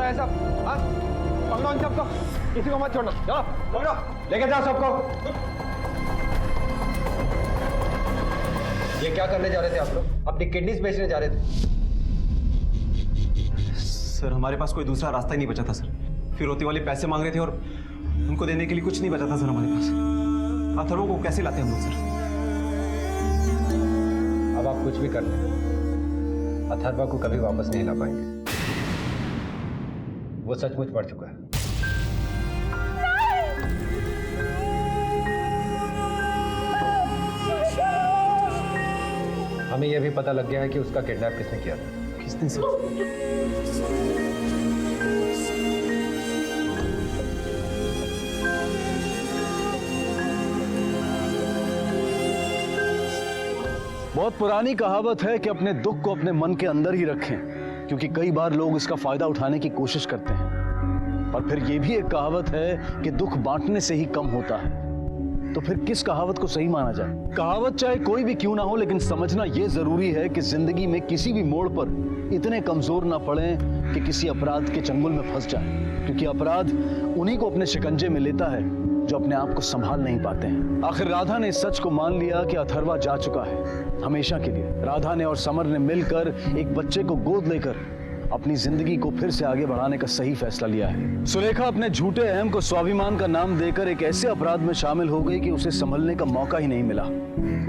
रहा है सब? हाँ, पकड़ो इन सबको, किसी को मत छोड़ना। चलो पकड़ो, लेके जाओ सबको। ये क्या करने जा रहे थे आप लोग? अपनी किडनीज बेचने जा रहे थे? सर हमारे पास कोई दूसरा रास्ता ही नहीं बचा था सर। फिरौती वाले पैसे मांग रहे थे और उनको देने के लिए कुछ नहीं बचा था सर हमारे पास। अथर्वो को कैसे लाते हम लोग सर? अब आप कुछ भी कर लें, अथर्वा को कभी वापस नहीं ला पाएंगे। वो सचमुच मर चुका है। हमें यह भी पता लग गया है कि उसका किडनैप किसने किया था। किसने सर? बहुत पुरानी कहावत है कि अपने दुख को अपने मन के अंदर ही रखें, क्योंकि कई बार लोग इसका फायदा उठाने की कोशिश करते हैं। पर फिर यह भी एक कहावत है कि दुख बांटने से ही कम होता है। तो फिर किस कहावत को सही माना जाए? कहावत चाहे कोई भी क्यों ना हो, लेकिन समझना यह जरूरी है कि जिंदगी में किसी भी मोड़ पर इतने कमजोर ना पड़े कि किसी अपराध के चंगुल में फंस जाए, क्योंकि अपराध उन्हीं को अपने शिकंजे में लेता है जो अपने आप को संभाल नहीं पाते हैं। आखिर राधा ने इस सच को मान लिया कि अथर्वा जा चुका है हमेशा के लिए। राधा ने और समर ने मिलकर एक बच्चे को गोद लेकर अपनी जिंदगी को फिर से आगे बढ़ाने का सही फैसला लिया है। सुलेखा अपने झूठे अहम को स्वाभिमान का नाम देकर एक ऐसे अपराध में शामिल हो गई कि उसे संभलने का मौका ही नहीं मिला।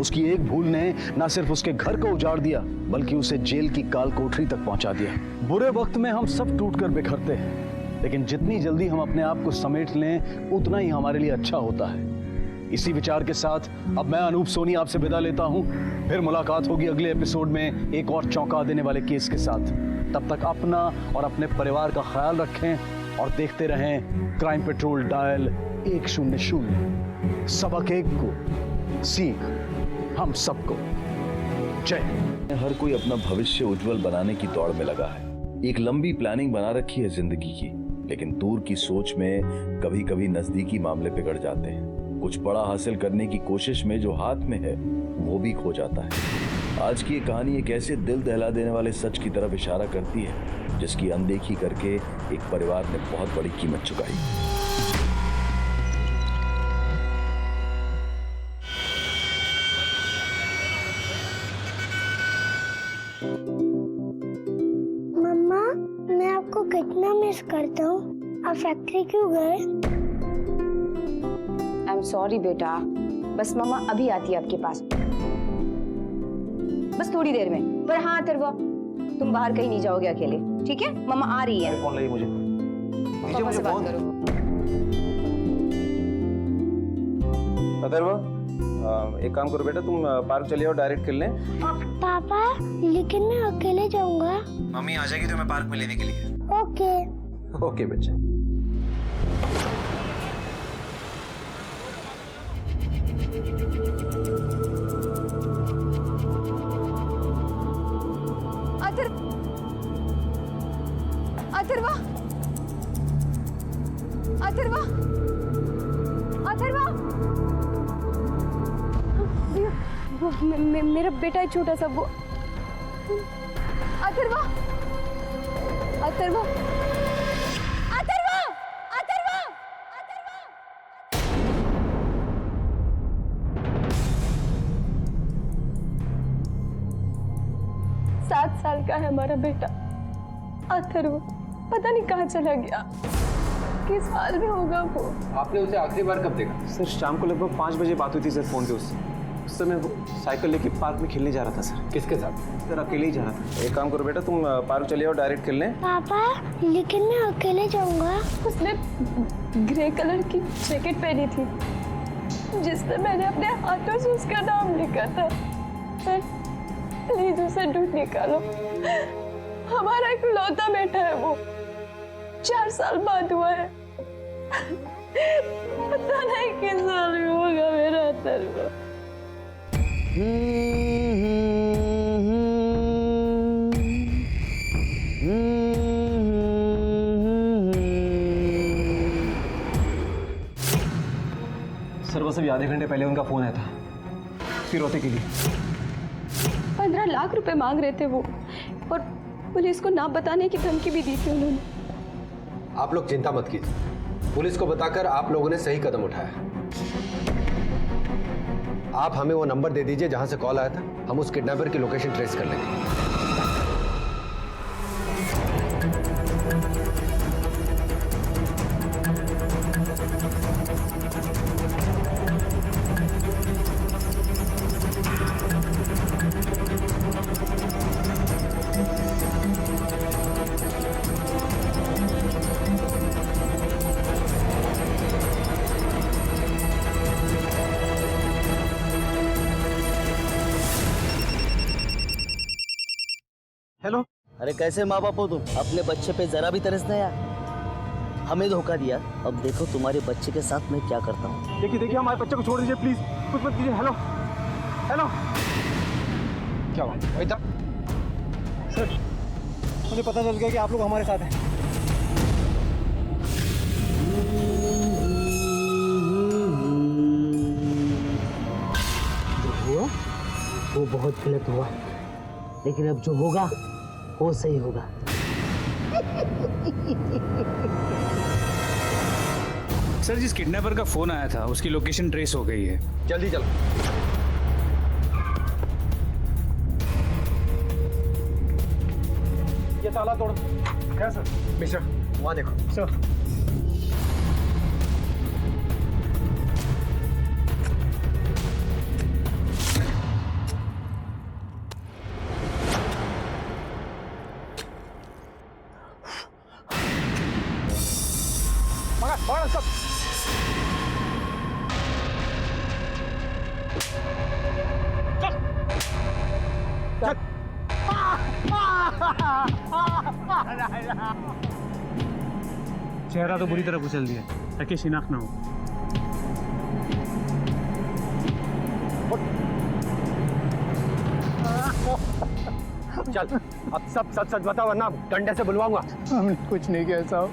उसकी एक भूल ने न सिर्फ उसके घर को उजाड़ दिया, बल्कि उसे जेल की काल कोठरी तक पहुंचा दिया। बुरे वक्त में हम सब टूटकर बिखरते हैं, लेकिन जितनी जल्दी हम अपने आप को समेट लें उतना ही हमारे लिए अच्छा होता है। इसी विचार के साथ अब मैं अनूप सोनी आपसे विदा लेता हूं। फिर मुलाकात होगी अगले एपिसोड में एक और चौंका देने वाले केस के साथ। तब तक अपना और अपने परिवार का ख्याल रखें और देखते रहें क्राइम पेट्रोल डायल 100। सबक एक को सीख हम सबको। जय। हर कोई अपना भविष्य उज्जवल बनाने की दौड़ में लगा है। एक लंबी प्लानिंग बना रखी है जिंदगी की, लेकिन दूर की सोच में कभी कभी नजदीकी मामले बिगड़ जाते हैं। कुछ बड़ा हासिल करने की कोशिश में जो हाथ में है वो भी खो जाता है। आज की ये कहानी एक ऐसे दिल दहला देने वाले सच की तरफ इशारा करती है जिसकी अनदेखी करके एक परिवार ने बहुत बड़ी कीमत चुकाई। मम्मा, मैं आपको कितना मिस करता हूँ। आप फैक्ट्री क्यों गए? आई एम सॉरी बेटा, बस मम्मा अभी आती है आपके पास, बस थोड़ी देर में। पर हाँ अथर्वा, तुम बाहर कहीं नहीं जाओगे अकेले, ठीक है? मम्मा आ रही है। फोन लगी मुझे, पापा से बात करो। अथर्वा एक काम करो बेटा, तुम पार्क चले आओ, डायरेक्ट खेलने। पापा, लेकिन मैं अकेले जाऊंगा। मम्मी आ जाएगी तुम्हें पार्क में लेने के लिए। ओके। ओके बच्चे। अथर्वा, अथर्वा, अथर्वा, मेरा बेटा है छोटा सा, वो अथर्वा, अथर्वा, अथर्वा, अथर्वा, अथर्वा। 7 साल का है हमारा बेटा अथर्व, पता नहीं कहाँ चला गया, किस हाल में होगा वो। आपने उसे आखिरी बार कब देखा? सर शाम को लगभग 5 बजे बात हुई थी सर फोन पे उससे। उस समय वो साइकिल लेके पार्क में खेलने जा रहा था सर। किसके साथ? सर अकेले ही जा रहा था। एक काम करो बेटा, तुम पार्क चले आओ, डायरेक्ट खेलने। पापा, लेकिन मैं अकेले जाऊंगा। उसने ग्रे कलर की जैकेट पहनी थी जिस पर मैंने अपने हाथों से उसका नाम लिखा था। सर प्लीज उसे ढूंढ निकालो, हमारा एक लौता बेटा है वो, 4 साल बाद हुआ है। पता नहीं किस साल में होगा मेरा अथर्व। सर बस अभी आधे घंटे पहले उनका फोन आया था फिरौती के लिए। 15 लाख रुपए मांग रहे थे वो, और पुलिस को ना बताने की धमकी भी दी थी उन्होंने। आप लोग चिंता मत कीजिए, पुलिस को बताकर आप लोगों ने सही कदम उठाया है। आप हमें वो नंबर दे दीजिए जहां से कॉल आया था, हम उस किडनैपर की लोकेशन ट्रेस कर लेंगे। हेलो। अरे कैसे माँ बाप हो तुम? अपने बच्चे पे जरा भी तरस नहीं यार। हमें धोखा दिया, अब देखो तुम्हारे बच्चे के साथ मैं क्या करता हूँ। देखिए हमारे बच्चे को छोड़ दीजिए प्लीज, कुछ मत कीजिए। Hello hello. क्या हुआ? इधर सर, मुझे पता चल गया कि आप लोग हमारे साथ हैं। जो हुआ वो बहुत गलत हुआ, लेकिन अब जो होगा वो सही होगा। सर, जिस किडनैपर का फोन आया था उसकी लोकेशन ट्रेस हो गई है। जल्दी चलो। ये ताला तोड़। क्या सर? मिस्टर, वहां देखो। सर। पकड़ सब। चेहरा तो बुरी तरह कुचल दिया ताकि शिनाख्त ना हो। चल, अब सब सच सच बता वरना डंडे से बुलवाऊंगा। हमने कुछ नहीं किया साहब,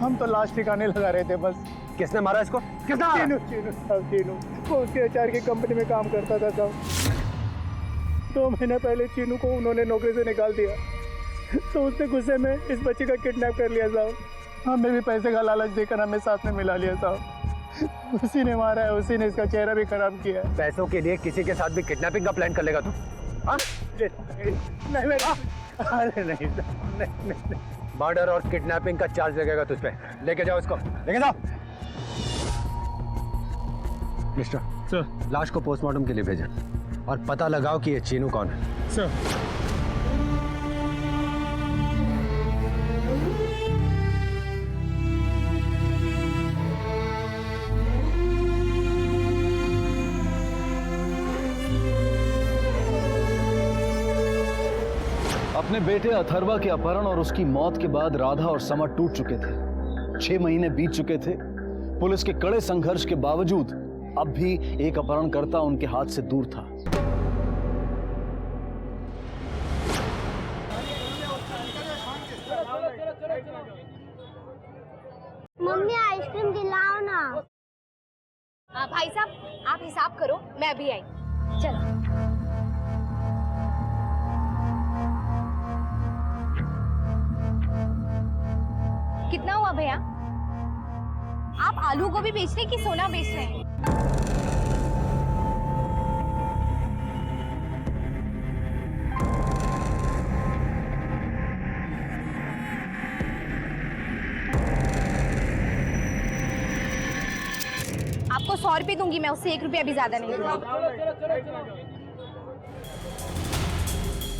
हम तो लाश ठिकाने लगा रहे थे बस। किसने मारा इसको? किसने मारा? चीनू साहब, चीनू वो उसके अचार की कंपनी में काम करता था साहब। 2 महीने पहले चीनू को उन्होंने नौकरी से निकाल दिया, तो उसने गुस्से में इस बच्चे का किडनैप कर लिया साहब। हमें भी पैसे का लालच देकर हमें साथ में मिला लिया साहब। उसी ने मारा है, उसी ने इसका चेहरा भी खराब किया है। पैसों के लिए किसी के साथ भी किडनैपिंग का प्लान कर लेगा तू? हाँ? नहीं मैं अरे नहीं मर्डर और किडनैपिंग का चार्ज लगेगा तुझ पे। लेके जाओ इसको, लेके जाओ। Mister sir. लाश को पोस्टमार्टम के लिए भेजें और पता लगाओ कि ये चीनू कौन है। सर। अपने बेटे अथर्वा के अपहरण और उसकी मौत के बाद राधा और समर टूट चुके थे। 6 महीने बीत चुके थे। पुलिस के कड़े संघर्ष के बावजूद अब भी एक अपहरणकर्ता उनके हाथ से दूर था। मम्मी आइसक्रीम दिलाओ ना। भाई साहब आप हिसाब करो, मैं अभी आई। चलो। कितना हुआ भैया? आप आलू गोभी बेच रहे हैं कि सोना बेच रहे हैं? आपको 100 रुपए दूंगी मैं, उससे 1 रुपया भी ज्यादा नहीं दूंगी।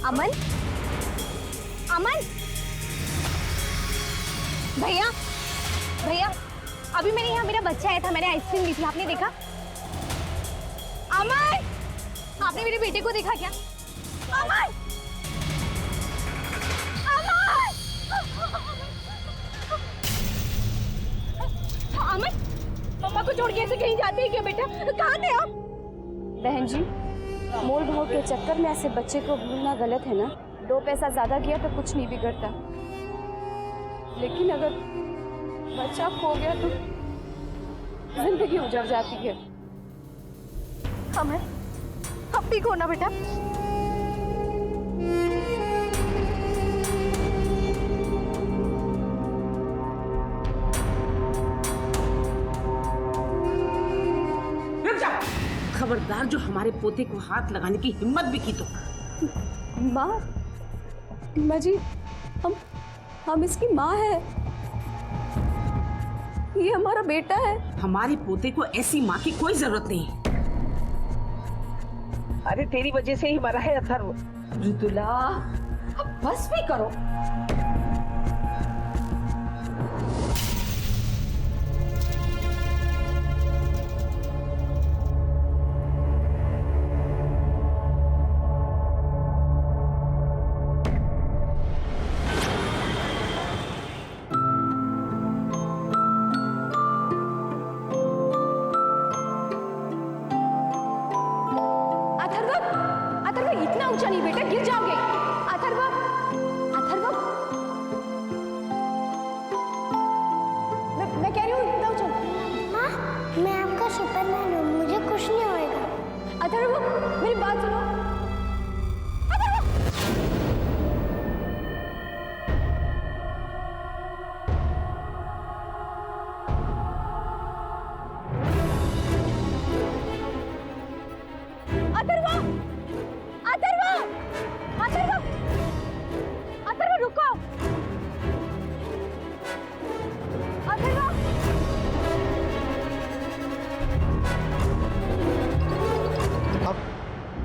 अमन, अमन, भैया भैया, अभी मैंने यहाँ मेरा बच्चा आया था, मैंने आइसक्रीम ली थी, आपने देखा? अमन, आपने मेरे बेटे को देखा क्या? अमन, अमन, मम्मा को छोड़ के ऐसे कहीं जाते हैं क्या बेटा? कहाँ थे आप? बहन जी, मोल भाव के चक्कर में ऐसे बच्चे को भूलना गलत है ना। 2 पैसा ज्यादा किया तो कुछ नहीं बिगड़ता, लेकिन अगर बच्चा खो गया तो जिंदगी उजड़ जाती है। अमन, अब ठीक हो ना बेटा? खबरदार जो हमारे पोते को हाथ लगाने की हिम्मत भी की तो। माँ जी, हम इसकी माँ है, ये हमारा बेटा है। हमारे पोते को ऐसी माँ की कोई जरूरत नहीं है। अरे तेरी वजह से ही मरा है अथर्व। मृदुला, अब बस भी करो। इतना ऊंचा नहीं बेटा, गिर जाओगे। अथर्व, अथर्व, मैं कह रही हूँ इतना ऊंचा। माँ, मैं आपका सुपरमैन हूँ, मुझे कुछ नहीं होएगा। अथर्व, मेरी बात सुनो।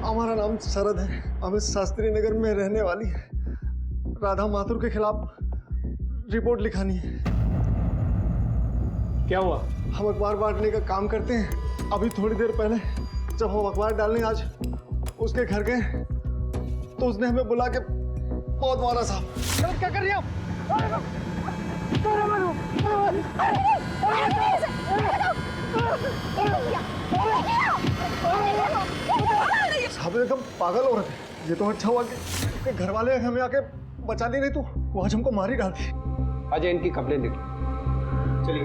हमारा नाम शरद है, हमें शास्त्री नगर में रहने वाली है राधा माथुर के खिलाफ रिपोर्ट लिखानी है। क्या हुआ? हम अखबार बांटने का काम करते हैं। अभी थोड़ी देर पहले जब हम अखबार डालने आज उसके घर गए तो उसने हमें बुला के बहुत मारा। साहब क्या कर रही हो? साहब एकदम पागल हो रहे थे। ये तो अच्छा हुआ कि घर वाले हमें आके बचा दी, नहीं तो वो आज हमको मार ही डालती। आज इनकी कंप्लेंट लिख चलिए।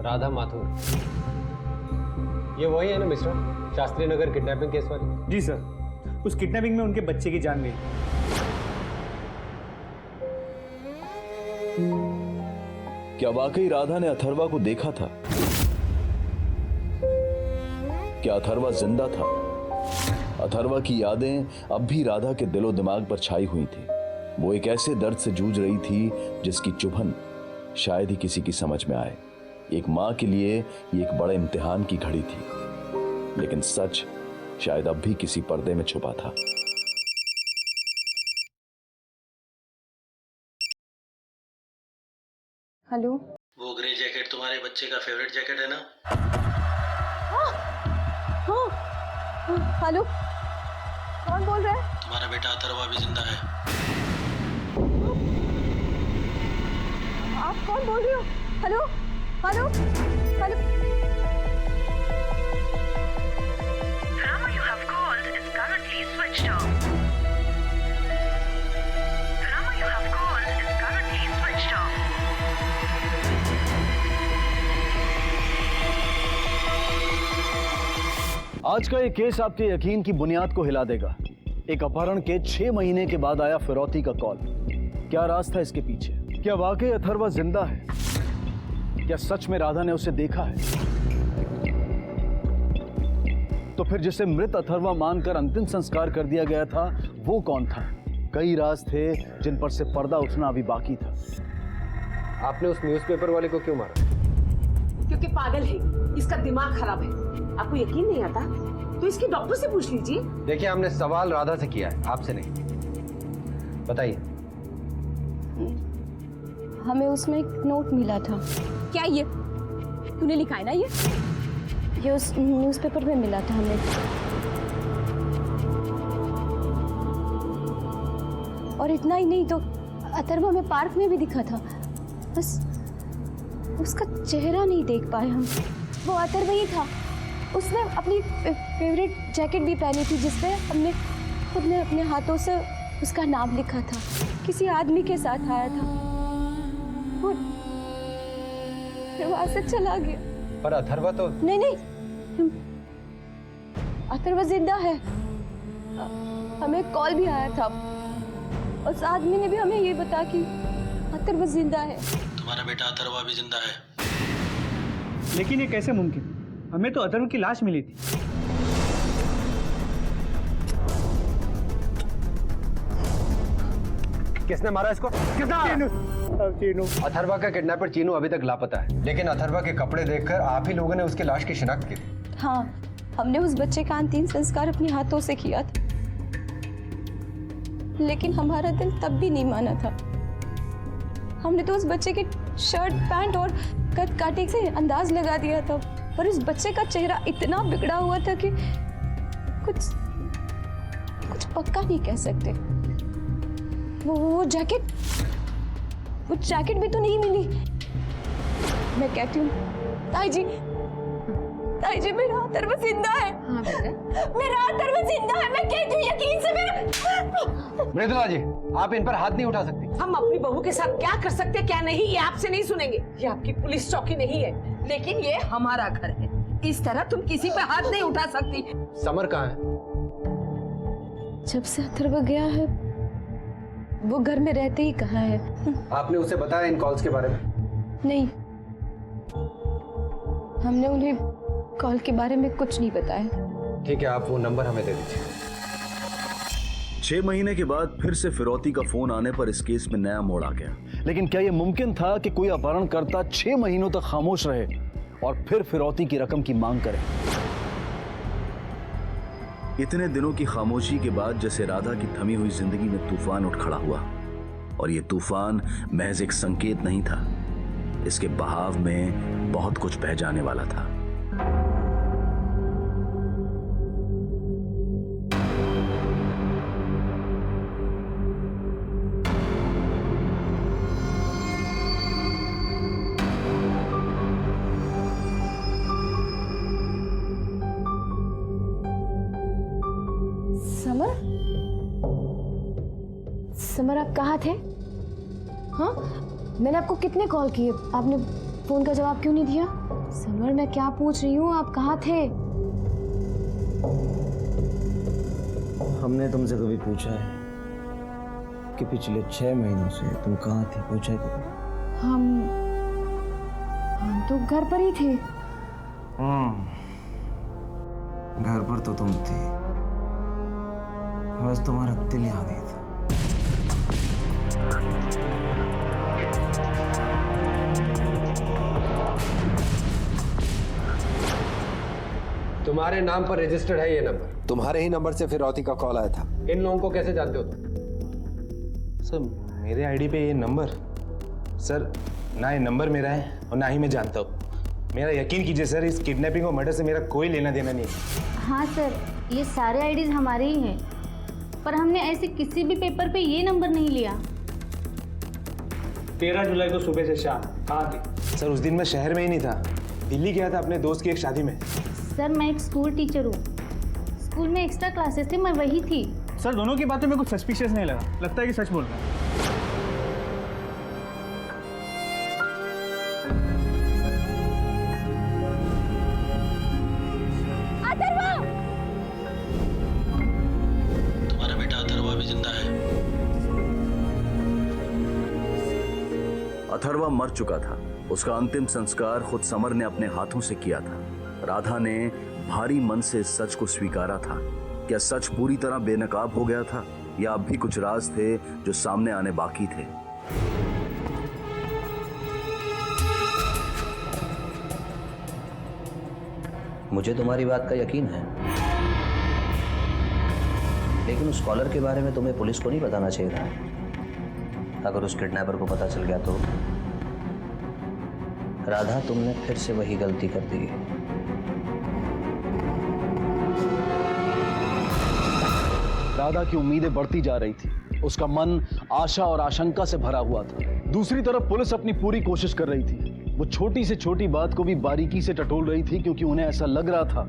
राधा माथुर, ये वही है ना mister, Shastri Nagar kidnapping case वाली? जी सर, उस किडनैपिंग में उनके बच्चे की जान गई। क्या वाकई राधा ने अथर्वा को देखा था? क्या अथर्वा जिंदा था? अथर्वा की यादें अब भी राधा के दिलो दिमाग पर छाई हुई थी। वो एक ऐसे दर्द से जूझ रही थी जिसकी चुभन शायद ही किसी की समझ में आए। एक मां के लिए ये एक बड़े इम्तिहान की घड़ी थी, लेकिन सच शायद अब भी किसी पर्दे में छुपा था। हेलो, वो ग्रे जैकेट तुम्हारे बच्चे का फेवरेट जैकेट है ना? हाँ, हेलो, कौन बोल रहा है? तुम्हारा बेटा अथर्वा भी जिंदा है। आप कौन बोल रहे हो? Hello, hello, hello. Number you have called is currently switched off. The number you have called is currently switched off. आज का ये केस आपके यकीन की बुनियाद को हिला देगा। एक अपहरण के 6 महीने के बाद आया फिरौती का कॉल। क्या राज था इसके पीछे? क्या वाकई अथर्वा जिंदा है? क्या सच में राधा ने उसे देखा है? तो फिर जिसे मृत अथर्वा मानकर अंतिम संस्कार कर दिया गया था वो कौन था? कई राज थे जिन पर से पर्दा उठना अभी बाकी था। आपने उस न्यूज़पेपर वाले को क्यों मारा? क्योंकि पागल है, इसका दिमाग खराब है। आपको यकीन नहीं आता तो इसके डॉक्टर से पूछ लीजिए। देखिए, हमने सवाल राधा से किया है, आपसे नहीं। बताइए। हमें उसमें एक नोट मिला था। क्या ये तूने लिखा है ना? ये उस न्यूज़पेपर में मिला था हमें। और इतना ही नहीं तो अथर्वा में पार्क में भी दिखा था, बस उसका चेहरा नहीं देख पाए हम। वो अथर्वा ही था। उसने अपनी फेवरेट जैकेट भी पहनी थी जिसपे हमने खुद ने अपने हाथों से उसका नाम लिखा था। किसी आदमी के साथ आया था और फिर वहां से चला गया। पर अथर्वा तो नहीं, अथर्वा जिंदा है। हमें कॉल भी आया था। उस आदमी ने भी हमें ये बताया कि अथर्वा जिंदा है। तुम्हारा बेटा अथर्वा भी जिंदा है। लेकिन ये कैसे मुमकिन? हमें तो अथर्व की लाश मिली थी। किसने मारा इसको? चीनू। अथर्वा का किडनैपर चीनू अभी तक लापता है, लेकिन अथर्वा के कपड़े देखकर आप ही लोगों ने उसकी लाश की शिनाख्त की थी। हाँ, हमने उस बच्चे का अंतिम संस्कार अपने हाथों से किया था, लेकिन हमारा दिल तब भी नहीं माना था। हमने तो उस बच्चे के शर्ट, पैंट और कद काटे से अंदाज लगा दिया था, पर उस बच्चे का चेहरा इतना बिगड़ा हुआ था कि कुछ पक्का नहीं कह सकते। वो जैकेट भी तो नहीं मिली। मैं कहती हूँ ताई जी, मेरा अथर्व जिंदा है। हाँ बेटा, मेरा अथर्व जिंदा है। मैं कहती हूँ यकीन से। मेरा मृदुला जी, आप इन पर हाथ नहीं उठा सकती। हम अपनी बहू के साथ क्या कर सकते हैं क्या नहीं, ये आपसे नहीं सुनेंगे। ये आपकी पुलिस चौकी नहीं है, लेकिन ये हमारा घर है। इस तरह तुम किसी पे हाथ नहीं उठा सकती। समर कहाँ है? जब से अथर्व गया है, वो घर में रहते ही कहाँ है। आपने उसे बताया इन कॉल्स के बारे में? नहीं, हमने उन्हें कॉल के बारे में कुछ नहीं बताया। ठीक है, आप वो नंबर हमें दे दीजिए। 6 महीने के बाद फिर से फिरौती का फोन आने पर इस केस में नया मोड़ आ गया। लेकिन क्या यह मुमकिन था कि कोई अपहरणकर्ता 6 महीनों तक खामोश रहे और फिर फिरौती की रकम की मांग करे? इतने दिनों की खामोशी के बाद जैसे राधा की थमी हुई जिंदगी में तूफान उठ खड़ा हुआ, और यह तूफान महज एक संकेत नहीं था, इसके बहाव में बहुत कुछ बह जाने वाला था। समर, आप कहाँ थे? हाँ, मैंने आपको कितने कॉल किए, आपने फोन का जवाब क्यों नहीं दिया? समर, मैं क्या पूछ रही हूँ, आप कहाँ थे? हमने तुमसे कभी पूछा है कि पिछले 6 महीनों से तुम कहाँ थी? पूछा है कभी? हम तो घर पर ही थे। घर पर तो तुम थी, बस तुम्हारा दिल यहाँ नहीं था। तुम्हारे नाम पर रजिस्टर्ड है ये नंबर। तुम्हारे ही नंबर से फिरौती का कॉल आया था। इन लोगों को कैसे जानते हो तुम? सर, मेरे आईडी पे ये नंबर, सर ना ये नंबर मेरा है और ना ही मैं जानता हूँ। मेरा यकीन कीजिए सर, इस किडनैपिंग और मर्डर से मेरा कोई लेना देना नहीं है। हाँ सर, ये सारे आईडीज हमारे ही हैं, पर हमने ऐसे किसी भी पेपर पे ये नंबर नहीं लिया। 13 जुलाई को सुबह से शाम कहाँ थे? सर, उस दिन मैं शहर में ही नहीं था, दिल्ली गया था अपने दोस्त की एक शादी में। सर, मैं एक स्कूल टीचर हूँ, स्कूल में एक्स्ट्रा क्लासेस थे, मैं वही थी। सर, दोनों की बातों में कुछ सस्पिशियस नहीं लगा, लगता है कि सच बोल रहा है। तुम्हारा बेटा अथर्वा भी जिंदा है। अथर्वा मर चुका था। उसका अंतिम संस्कार खुद समर ने अपने हाथों से किया था। राधा ने भारी मन से इस सच को स्वीकारा था। क्या सच पूरी तरह बेनकाब हो गया था, या अब भी कुछ राज थे जो सामने आने बाकी थे? मुझे तुम्हारी बात का यकीन है, लेकिन उस कॉलर के बारे में तुम्हें पुलिस को नहीं बताना चाहिए था। अगर उस किडनैपर को पता चल गया तो राधा, तुमने फिर से वही गलती कर दी है। राधा की उम्मीदें बढ़ती जा रही थी। उसका मन आशा और आशंका से भरा हुआ था। दूसरी तरफ पुलिस अपनी पूरी कोशिश कर रही थी। वो छोटी से छोटी बात को भी बारीकी से टटोल रही थी, क्योंकि उन्हें ऐसा लग रहा था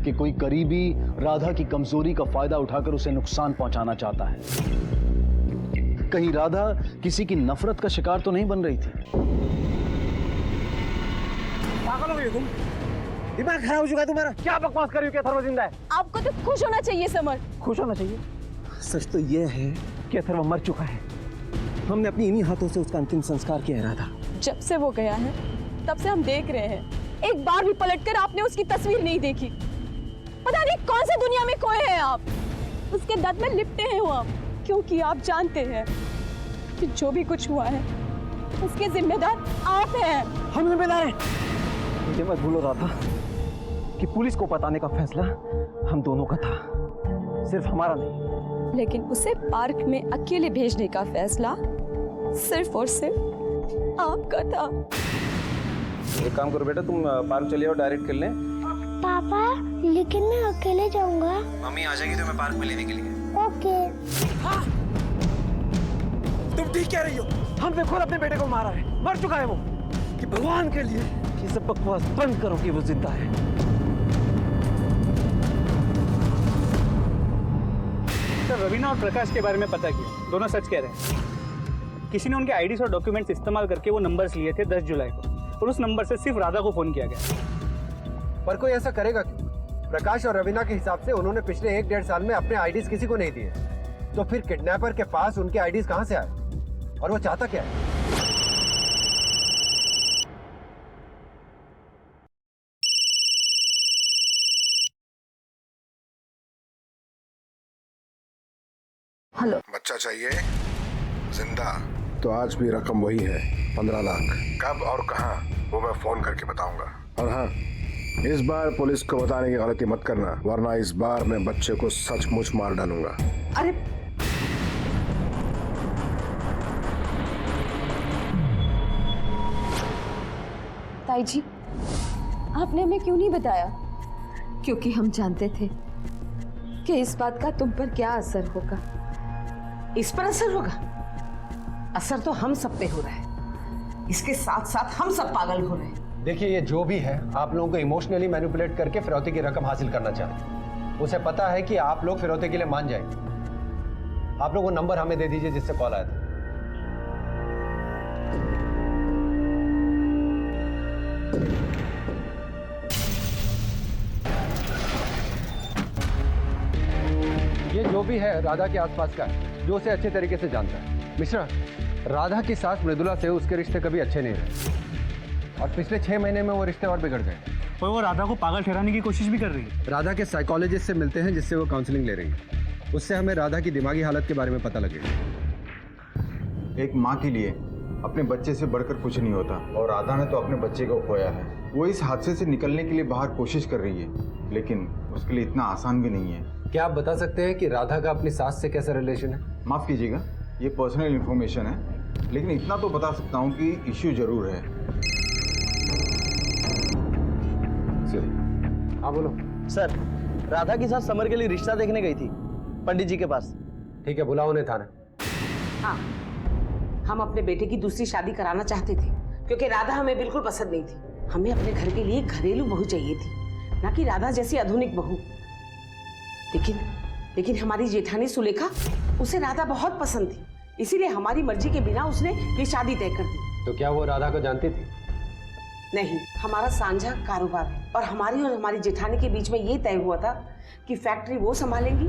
कि कोई करीबी राधा की कमजोरी का फायदा उठाकर उसे नुकसान पहुंचाना चाहता है। कहीं राधा किसी की नफरत का शिकार तो नहीं बन रही थी? पागल हो गए तुम? दिमाग खराब हो चुका है तुम्हारा? क्या बकवास कर रही हो? क्या अथर्व जिंदा है? आपको तो खुश होना चाहिए समर। खुश होना चाहिए? सच तो यह है कि अथर्व मर चुका है। हमने अपनी इन्हीं हाथों से उसका अंतिम संस्कार किया है। राधा, जब से वो गया है तब से हम देख रहे हैं एक बार भी पलटकर आपने उसकी तस्वीर नहीं देखी। पता नहीं कौन सी दुनिया में खोए हैं आप। उसके दर्द में लिपटे हैं हो आप, क्योंकि आप जानते हैं कि जो भी कुछ हुआ है उसके जिम्मेदार आप हैं। हम जिम्मेदार हैं। मुझे मत भूलो राधा कि पुलिस को बताने का फैसला हम दोनों का था, सिर्फ हमारा नहीं। लेकिन उसे पार्क में अकेले भेजने का फैसला सिर्फ और सिर्फ आपका था। एक काम करो बेटा, तुम पार्क चले आओ, डायरेक्ट कर लें। पापा लेकिन मैं अकेले जाऊंगा। मम्मी आ जाएगी तुम्हें पार्क में लेने के लिए। ओके। हाँ। तुम ठीक कह रही हो, हमने खुद अपने बेटे को मारा है, मर चुका है वो। कि भगवान के लिए ये सब बकवास बंद करो कि वो जिंदा है। सर रवीना और प्रकाश के बारे में पता किया, दोनों सच कह रहे हैं। किसी ने उनके आईडीज और डॉक्यूमेंट्स इस्तेमाल करके वो नंबर्स लिए थे 10 जुलाई को, और उस नंबर से सिर्फ राधा को फोन किया गया। पर कोई ऐसा करेगा क्यों? प्रकाश और रवीना के हिसाब से उन्होंने पिछले 1-1.5 साल में अपने आईडीज किसी को नहीं दिए, तो फिर किडनैपर के पास उनके आईडीज कहां से आए और वो चाहता क्या है? हेलो। बच्चा चाहिए जिंदा? तो आज भी रकम वही है, 15 लाख। कब और कहाँ वो मैं फोन करके बताऊंगा। और हाँ, इस बार पुलिस को बताने की गलती मत करना, वरना इस बार मैं बच्चे को सचमुच मार डालूंगा। अरे ताई जी, आपने हमें क्यों नहीं बताया? क्योंकि हम जानते थे कि इस बात का तुम पर क्या असर होगा। इस पर असर होगा? असर तो हम सब पे हो रहा है, इसके साथ साथ हम सब पागल हो रहे हैं। देखिए, ये जो भी है, आप लोगों को इमोशनली मैनिपुलेट करके फिरौती की रकम हासिल करना चाहते। उसे पता है कि आप लोग फिरौती के लिए मान जाएंगे। आप लोग वो नंबर हमें दे दीजिए जिससे कॉल आया था। ये जो भी है राधा के आसपास का है, जो उसे अच्छे तरीके से जानता है। मिश्रा, राधा की सास मृदुला से उसके रिश्ते कभी अच्छे नहीं रहे, और पिछले 6 महीने में वो रिश्ते और बिगड़ गए। और वो राधा को पागल ठहराने की कोशिश भी कर रही है। राधा के साइकोलॉजिस्ट से मिलते हैं जिससे वो काउंसलिंग ले रही है। उससे हमें राधा की दिमागी हालत के बारे में पता लगेगा। एक माँ के लिए अपने बच्चे से बढ़कर कुछ नहीं होता, और राधा ने तो अपने बच्चे को खोया है। वो इस हादसे से निकलने के लिए बाहर कोशिश कर रही है, लेकिन उसके लिए इतना आसान भी नहीं है। क्या आप बता सकते हैं कि राधा का अपनी सास से कैसा रिलेशन है? माफ कीजिएगा, ये पर्सनल इंफॉर्मेशन है, लेकिन इतना तो बता सकता हूँ कि इश्यू जरूर है। हाँ बोलो। सर, राधा की सास समर के लिए रिश्ता देखने गई थी पंडित जी के पास। ठीक है, बुलाओ उन्हें थाने। हाँ, हम अपने बेटे की दूसरी शादी कराना चाहते थे, क्योंकि राधा हमें बिल्कुल पसंद नहीं थी। हमें अपने घर के लिए घरेलू बहू चाहिए थी, ना कि राधा जैसी आधुनिक बहू। लेकिन हमारी जेठानी सुलेखा, उसे राधा बहुत पसंद थी, इसीलिए हमारी मर्जी के बिना उसने ये शादी तय कर दी। तो क्या वो राधा को जानती थी? नहीं, हमारा साझा कारोबार है, और हमारी जेठानी के बीच में ये तय हुआ था कि फैक्ट्री वो संभालेंगी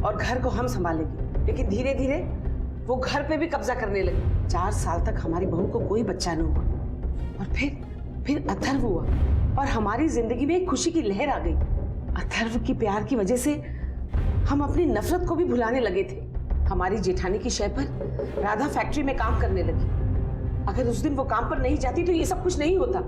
और घर को हम संभालेंगे। लेकिन धीरे धीरे वो घर पे भी कब्जा करने लगी। 4 साल तक हमारी बहू को कोई बच्चा न हुआ, और फिर अथर्व हुआ, और हमारी जिंदगी में एक खुशी की लहर आ गई। अथर्व की प्यार की वजह से हम अपनी नफरत को भी भुलाने लगे थे। हमारी जेठानी की शय पर राधा फैक्ट्री में काम करने लगी। अगर उस दिन वो काम पर नहीं जाती तो ये सब कुछ नहीं होता।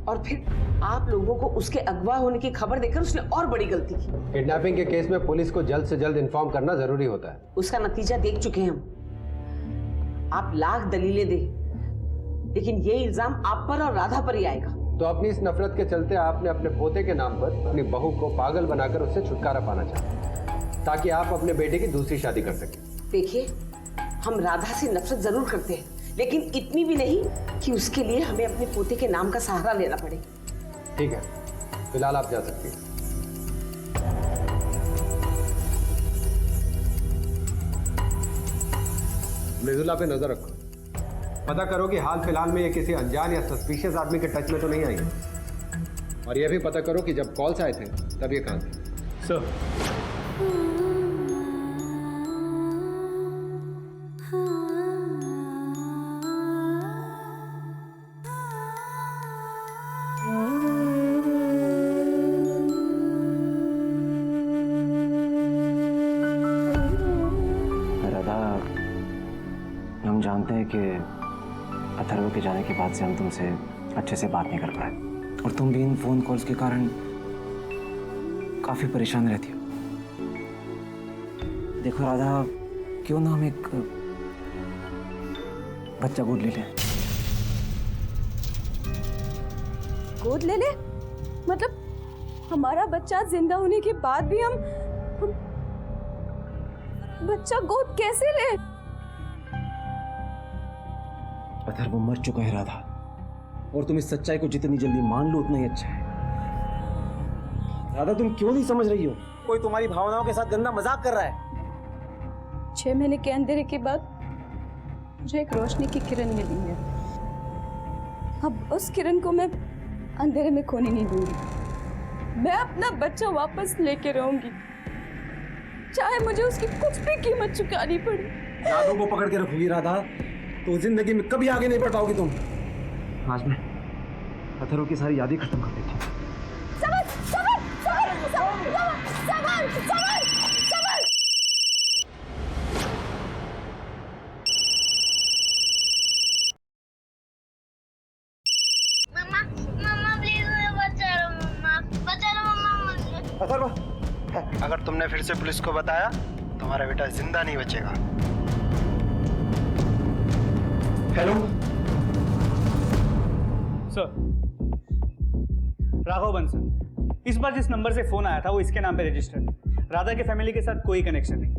और फिर आप लोगों को उसके अगवा होने की खबर देकर उसने और बड़ी गलती की। किडनैपिंग के केस में पुलिस को जल्द से जल्द इन्फॉर्म करना जरूरी होता है। उसका नतीजा देख चुके हैं हम। आप लाख दलीलें दे, लेकिन ये इल्जाम आप पर और राधा पर ही आएगा। तो अपनी इस नफरत के चलते आपने अपने पोते के नाम पर अपनी बहू को पागल बनाकर उससे छुटकारा पाना चाहा, ताकि आप अपने बेटे की दूसरी शादी कर सकें। देखिए, हम राधा से नफरत जरूर करते हैं, लेकिन इतनी भी नहीं कि उसके लिए हमें अपने पोते के नाम का सहारा लेना पड़े। ठीक है, फिलहाल आप जा सकती हैं। मृदुला पे नजर रखो, पता करो कि हाल फिलहाल में ये किसी अनजान या सस्पिशियस आदमी के टच में तो नहीं आई, और ये भी पता करो कि जब कॉल्स आए थे तब ये कहाँ थे। सर, जानते हैं कि अथर्व के जाने के बाद से हम तुमसे अच्छे से बात नहीं कर पाए, और तुम भी इन फोन कॉल्स के कारण काफी परेशान रहती हो। देखो राधा, क्यों ना हम एक बच्चा गोद ले लें? गोद ले ले? मतलब हमारा बच्चा जिंदा होने के बाद भी हम बच्चा गोद कैसे ले? अथर्व वो मर चुका है राधा, और तुम इस सच्चाई को जितनी जल्दी मान लो उतना ही अच्छा है। राधा, तुम क्यों नहीं समझ रही हो? कोई तुम्हारी भावनाओं के साथ गंदा मजाक कर रहा है। 6 महीने के अंधेरे के बाद मुझे एक रोशनी की किरण मिली है। अब उस किरण को मैं अंधेरे में खोने नहीं दूंगी। मैं अपना बच्चा वापस लेके रहूंगी, चाहे मुझे उसकी कुछ भी कीमत चुकानी पड़े। यादों को पकड़ के रखोगी राधा, तो जिंदगी में कभी आगे नहीं बढ़ पाओगी तुम। आज मैं अथर्व की सारी यादें खत्म कर देती हूँ। अथर्व, अगर तुमने फिर से पुलिस को बताया तुम्हारा बेटा जिंदा नहीं बचेगा। Hello sir, Raghav Bansal. इस बार जिस नंबर से फोन आया था वो इसके नाम पे रजिस्टर्ड है। राधा के फैमिली के साथ कोई कनेक्शन नहीं।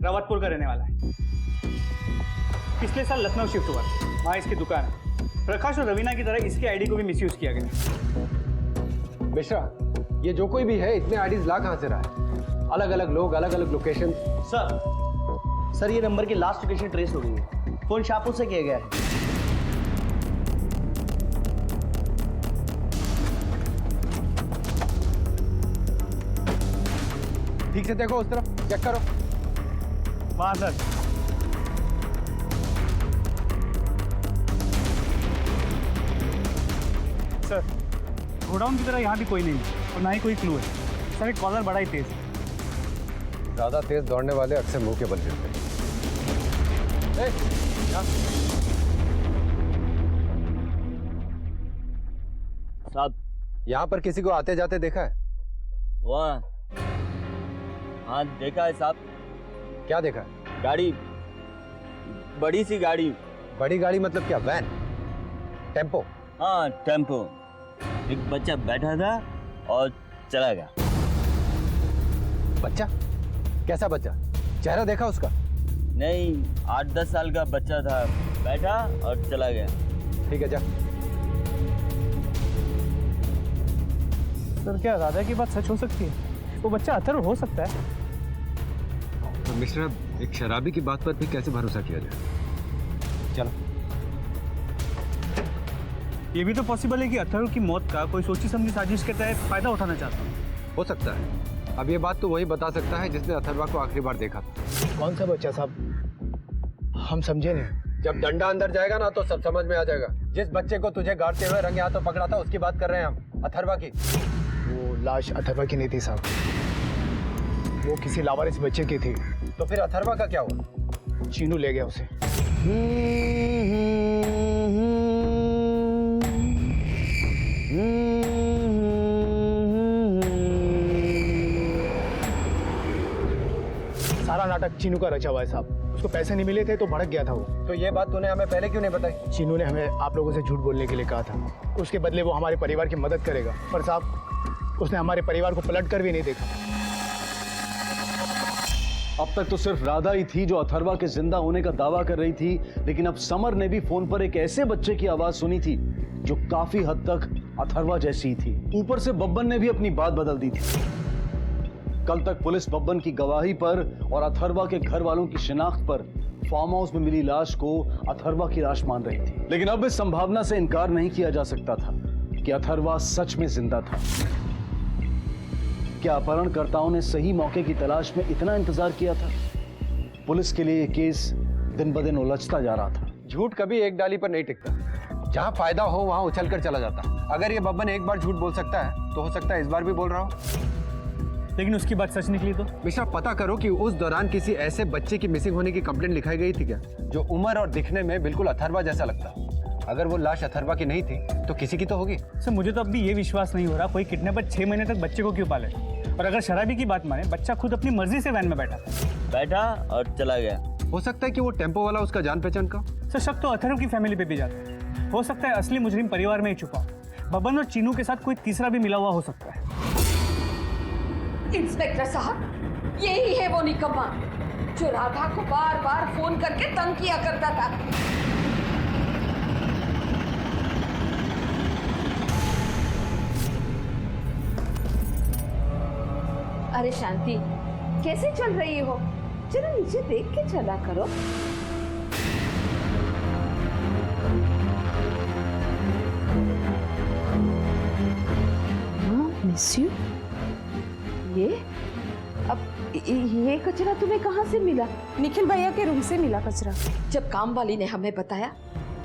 रावतपुर का रहने वाला है। पिछले साल लखनऊ शिफ्ट हुआ, वहाँ इसकी दुकान है। प्रकाश और रवीना की तरह इसके आईडी को भी मिसयूज किया गया। मिश्रा, ये जो कोई भी है इतने आईडीज ला कहां से रहा है? अलग अलग लोग, अलग अलग लोकेशन। सर ये नंबर की लास्ट लोकेशन ट्रेस हो गई है। फोन शाहपुर से किया गया है। ठीक से देखो, उस तरफ चेक करो। वहाँ सर। सर, गोडाउन की तरह यहाँ भी कोई नहीं है और ना ही कोई क्लू है। सर, एक कॉलर बड़ा ही तेज है। ज्यादा तेज दौड़ने वाले अक्सर मुंह के बल गिरते हैं। साहब, यहाँ पर किसी को आते जाते देखा है? वाह, हाँ देखा है साहब। क्या देखा है? गाड़ी, बड़ी सी गाड़ी। बड़ी गाड़ी मतलब क्या, वैन, टेम्पो? हाँ टेम्पो। एक बच्चा बैठा था और चला गया। बच्चा? कैसा बच्चा? चेहरा देखा उसका? नहीं, 8-10 साल का बच्चा था, बैठा और चला गया। ठीक है, जा। सर, क्या राधा की बात सच हो सकती है? वो बच्चा अथर्व हो सकता है। तो मिश्रा, एक शराबी की बात पर भी कैसे भरोसा किया जाए? चलो। ये भी तो पॉसिबल है कि अथर्व की मौत का कोई सोची समझी साजिश के तहत फायदा उठाना चाहता हूँ। हो सकता है। अब ये बात तो वही बता सकता है जिसने अथर्वा को आखिरी बार देखा था। कौन सा बच्चा साहब? हम समझे नहीं। जब डंडा अंदर जाएगा ना तो सब समझ में आ जाएगा। जिस बच्चे को तुझे गाड़ते हुए रंगे हाथों पकड़ा था उसकी बात कर रहे हैं हम, अथर्वा की। वो लाश अथर्वा की नहीं थी साहब, वो किसी लावारिस बच्चे की थी। तो फिर अथर्वा का क्या हुआ? चीनू ले गया उसे। सारा नाटक चीनू का रचा हुआ है साहब। उसको पैसे नहीं मिले थे तो भड़क गया था वो। तो ये बात तूने हमें पहले क्यों नहीं बताई? चीनू ने हमें आप लोगों से झूठ बोलने के लिए कहा था। उसके बदले वो हमारे परिवार की मदद करेगा, पर साहब उसने हमारे परिवार को पलट कर भी नहीं देखा। अब तक तो सिर्फ राधा ही थी जो अथर्वा के जिंदा होने का दावा कर रही थी, लेकिन अब समर ने भी फोन पर एक ऐसे बच्चे की आवाज सुनी थी जो काफी हद तक अथर्वा जैसी ही थी। ऊपर से बब्बन ने भी अपनी बात बदल दी थी। कल तक पुलिस बब्बन की गवाही पर और अथर्वा के घर वालों की शिनाख्त पर फार्म हाउस में मिली लाश को अथर्वा की लाश मान रही थी, लेकिन अब इस संभावना से इनकार नहीं किया जा सकता था कि अथर्वा सच में जिंदा था। क्या अपहरणकर्ताओं ने सही मौके की तलाश में इतना इंतजार किया था? पुलिस के लिए यह केस दिन ब दिन उलझता जा रहा था। झूठ कभी एक डाली पर नहीं टिकता। जहां फायदा हो वहां उछल कर चला जाता। अगर ये बब्बन एक बार झूठ बोल सकता है तो हो सकता है इस बार भी बोल रहा हो। लेकिन उसकी बात सच निकली तो? मिश्रा, पता करो कि उस दौरान किसी ऐसे बच्चे की मिसिंग होने की कंप्लेंट लिखाई गई थी क्या, जो उम्र और दिखने में बिल्कुल अथर्वा जैसा लगता। अगर वो लाश अथर्वा की नहीं थी तो किसी की तो होगी। सर मुझे तो अब भी ये विश्वास नहीं हो रहा कोई किडनैपर 6 महीने तक बच्चे को क्यों पाले। और अगर शराबी की बात माने, बच्चा खुद अपनी मर्जी से वैन में बैठा और चला गया। हो सकता है कि वो टेम्पो वाला उसका जान पहचान का। सर शक तो अथर्व की फैमिली पे भी जाता है। हो सकता है असली मुजरिम परिवार में ही छुपा हो। बबन और चीनू के साथ कोई तीसरा भी मिला हुआ हो सकता है। इंस्पेक्टर साहब, यही है वो निकम्मा जो राधा को बार बार फोन करके तंग किया करता था। अरे शांति, कैसे चल रही हो? जरा नीचे देख के चला करो। Miss you. ये कचरा तुम्हें कहाँ से मिला? निखिल भैया के रूम से मिला कचरा। जब काम वाली ने हमें बताया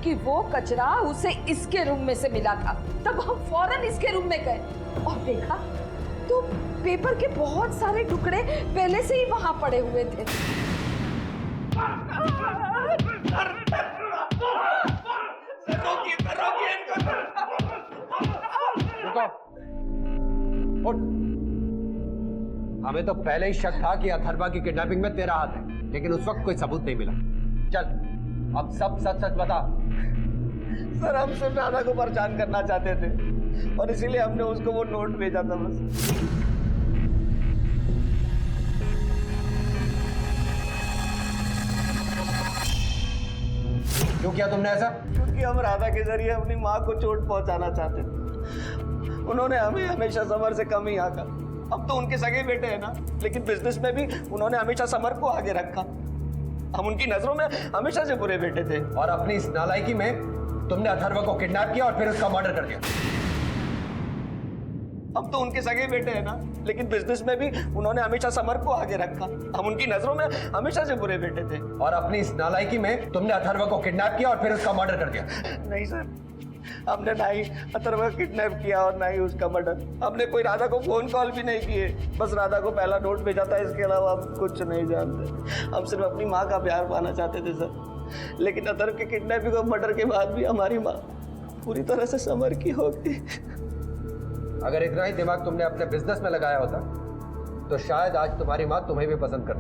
कि वो कचरा उसे इसके रूम में से मिला था, तब हम फौरन इसके रूम में गए और देखा तो पेपर के बहुत सारे टुकड़े पहले से ही वहां पड़े हुए थे। हमें तो पहले ही शक था कि अथर्वा की किडनैपिंग में तेरा हाथ है, लेकिन उस वक्त कोई सबूत नहीं मिला। चल अब सब सच सच बता। सर हम सिर्फ राधा को परेशान करना चाहते थे और इसीलिए हमने उसको वो नोट भेजा था बस। क्यों किया तुमने ऐसा? क्योंकि हम राधा के जरिए अपनी माँ को चोट पहुंचाना चाहते थे। उन्होंने हमें हमेशा समर से कम ही आका। अब तो उनके सगे बेटे हैं ना, लेकिन बिजनेस में भी उन्होंने हमेशा समर को आगे रखा। हम उनकी नजरों में हमेशा से बुरे बेटे थे। और अपनी इस नालायकी में तुमने अथर्वा को किडनैप किया और फिर उसका मर्डर कर दिया। अब तो उनके सगे बेटे हैं ना, लेकिन बिजनेस में भी उन्होंने हमेशा समर को आगे रखा। हम उनकी नजरों में हमेशा से बुरे बेटे थे। और अपनी इस नालायकी में तुमने अथर्वा को किडनैप किया और फिर उसका मर्डर कर दिया। नहीं सर, हमने ना ही अथर्वा किडनैप किया और ना ही उसका मर्डर। हमने कोई राधा को फोन कॉल भी नहीं किए, बस राधा को पहला नोट भेजा था। इसके अलावा हम कुछ नहीं जानते। हम सिर्फ अपनी माँ का प्यार पाना चाहते थे सर। लेकिन अथर्व के किडनैपिंग और मर्डर के बाद भी हमारी माँ पूरी तरह से समर की हो गई। अगर इतना ही दिमाग तुमने अपने बिजनेस में लगाया होता तो शायद आज तुम्हारी माँ तुम्हें भी पसंद करती।